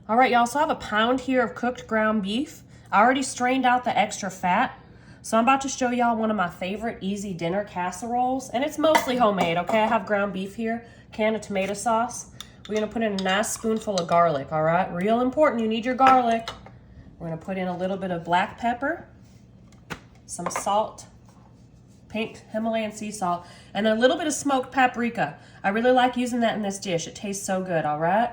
All right, y'all, so I have a pound here of cooked ground beef. I already strained out the extra fat. So I'm about to show y'all one of my favorite easy dinner casseroles. And it's mostly homemade, okay? I have ground beef here, can of tomato sauce. We're gonna put in a nice spoonful of garlic, all right? Real important, you need your garlic. We're gonna put in a little bit of black pepper, some salt, pink Himalayan sea salt, and then a little bit of smoked paprika. I really like using that in this dish. It tastes so good, all right?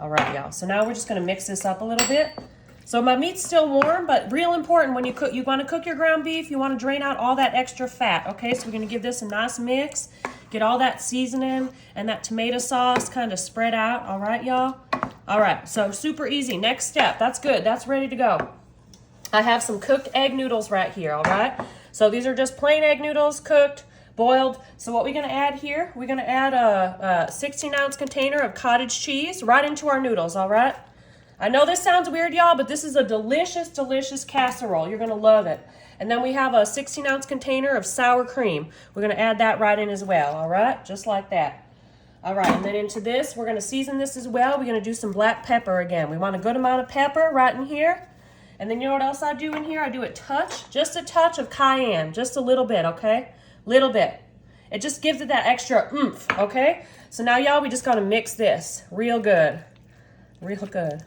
All right, y'all. So now we're just gonna mix this up a little bit. So my meat's still warm, but real important when you cook, you wanna cook your ground beef, you wanna drain out all that extra fat, okay? So we're gonna give this a nice mix, get all that seasoning and that tomato sauce kind of spread out, all right, y'all? All right, so super easy. Next step, that's good, that's ready to go. I have some cooked egg noodles right here, all right? So these are just plain egg noodles, cooked, boiled. So what we're gonna add here, we're gonna add a 16-ounce container of cottage cheese right into our noodles, all right? I know this sounds weird, y'all, but this is a delicious, delicious casserole. You're gonna love it. And then we have a 16-ounce container of sour cream. We're gonna add that right in as well, all right? Just like that. All right, and then into this, we're gonna season this as well. We're gonna do some black pepper again. We want a good amount of pepper right in here. And then you know what else I do in here? I do just a touch of cayenne, just a little bit, okay? Little bit. It just gives it that extra oomph, okay? So now, y'all, we just gotta mix this real good, real good.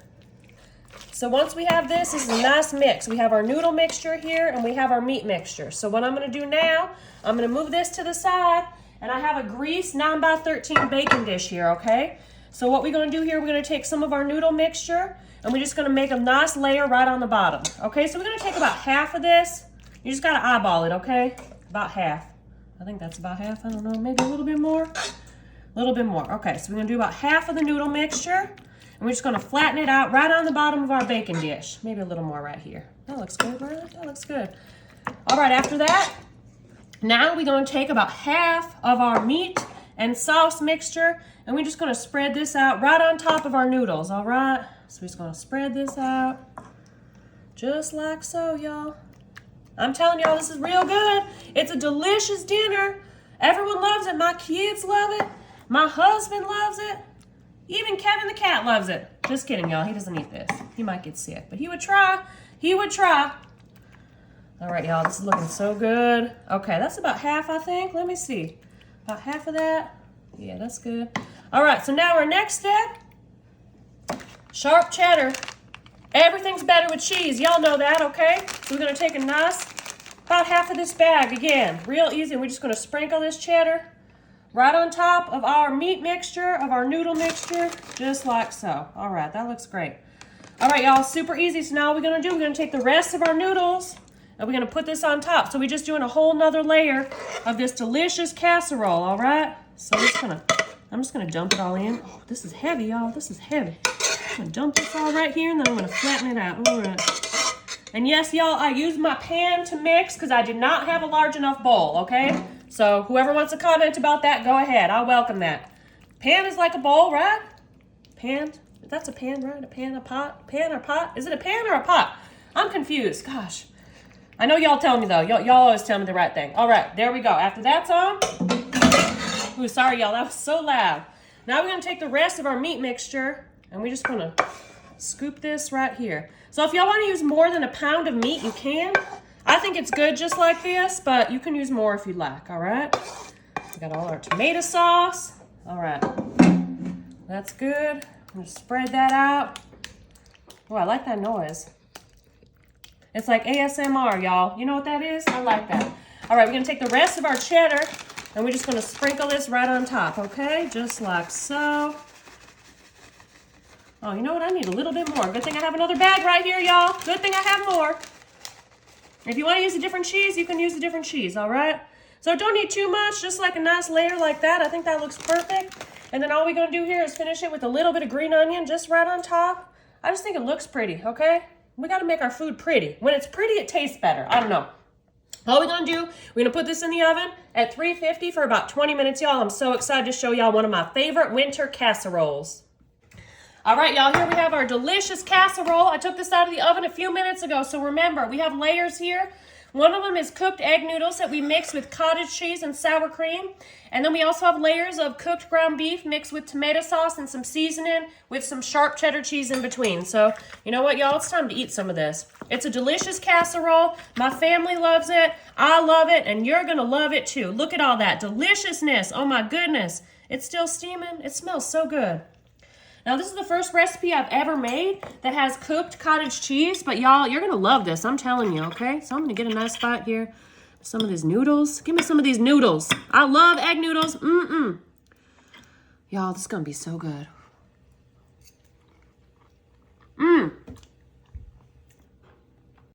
So once we have this is a nice mix. We have our noodle mixture here and we have our meat mixture. So what I'm gonna do now, I'm gonna move this to the side and I have a greased 9x13 baking dish here, okay? So what we're gonna do here, we're gonna take some of our noodle mixture and we're just gonna make a nice layer right on the bottom, okay? So we're gonna take about half of this. You just gotta eyeball it, okay? About half. I think that's about half, I don't know, maybe a little bit more. A little bit more, okay. So we're gonna do about half of the noodle mixture and we're just gonna flatten it out right on the bottom of our baking dish. Maybe a little more right here. That looks good, right? That looks good. All right, after that, now we're gonna take about half of our meat and sauce mixture and we're just gonna spread this out right on top of our noodles, all right? So we're just gonna spread this out just like so, y'all. I'm telling y'all, this is real good. It's a delicious dinner. Everyone loves it. My kids love it. My husband loves it. Even Kevin the cat loves it. Just kidding, y'all. He doesn't eat this. He might get sick, but he would try. He would try. All right, y'all, this is looking so good. Okay, that's about half, I think. Let me see. About half of that. Yeah, that's good. All right, so now our next step, sharp cheddar. Everything's better with cheese. Y'all know that, okay? So we're gonna take a nice, about half of this bag again. Real easy. We're just gonna sprinkle this cheddar right on top of our meat mixture, of our noodle mixture, just like so. All right, that looks great. All right, y'all, super easy. So now what we're gonna do, we're gonna take the rest of our noodles and we're gonna put this on top. So we're just doing a whole nother layer of this delicious casserole, all right? So I'm just gonna dump it all in. Oh, this is heavy, y'all, this is heavy. I'm gonna dump this all right here and then I'm gonna flatten it out. All right. And yes, y'all, I used my pan to mix because I did not have a large enough bowl, okay? So whoever wants to comment about that, go ahead. I'll welcome that. Pan is like a bowl, right? Pan, that's a pan, right? A pan, a pot, pan or pot? Is it a pan or a pot? I'm confused, gosh. I know y'all tell me though. Y'all always tell me the right thing. All right, there we go. After that's on, ooh, sorry y'all, that was so loud. Now we're gonna take the rest of our meat mixture and we're just gonna scoop this right here. So if y'all wanna use more than a pound of meat, you can. I think it's good just like this, but you can use more if you'd like, all right? We got all our tomato sauce. All right, that's good. I'm gonna spread that out. Oh, I like that noise. It's like ASMR, y'all. You know what that is? I like that. All right, we're gonna take the rest of our cheddar and we're just gonna sprinkle this right on top, okay? Just like so. Oh, you know what? I need a little bit more. Good thing I have another bag right here, y'all. Good thing I have more. If you want to use a different cheese, you can use a different cheese, all right? So don't need too much, just like a nice layer like that. I think that looks perfect. And then all we're going to do here is finish it with a little bit of green onion just right on top. I just think it looks pretty, okay? We got to make our food pretty. When it's pretty, it tastes better. I don't know. All we're going to do, we're going to put this in the oven at 350 for about 20 minutes, y'all. I'm so excited to show y'all one of my favorite winter casseroles. All right, y'all, here we have our delicious casserole. I took this out of the oven a few minutes ago, so remember, we have layers here. One of them is cooked egg noodles that we mix with cottage cheese and sour cream. And then we also have layers of cooked ground beef mixed with tomato sauce and some seasoning with some sharp cheddar cheese in between. So, you know what, y'all? It's time to eat some of this. It's a delicious casserole. My family loves it. I love it. And you're going to love it too. Look at all that deliciousness. Oh my goodness. It's still steaming. It smells so good. Now, this is the first recipe I've ever made that has cooked cottage cheese, but y'all, you're going to love this. I'm telling you, okay? So I'm going to get a nice spot here. Some of these noodles. Give me some of these noodles. I love egg noodles. Y'all, this is going to be so good.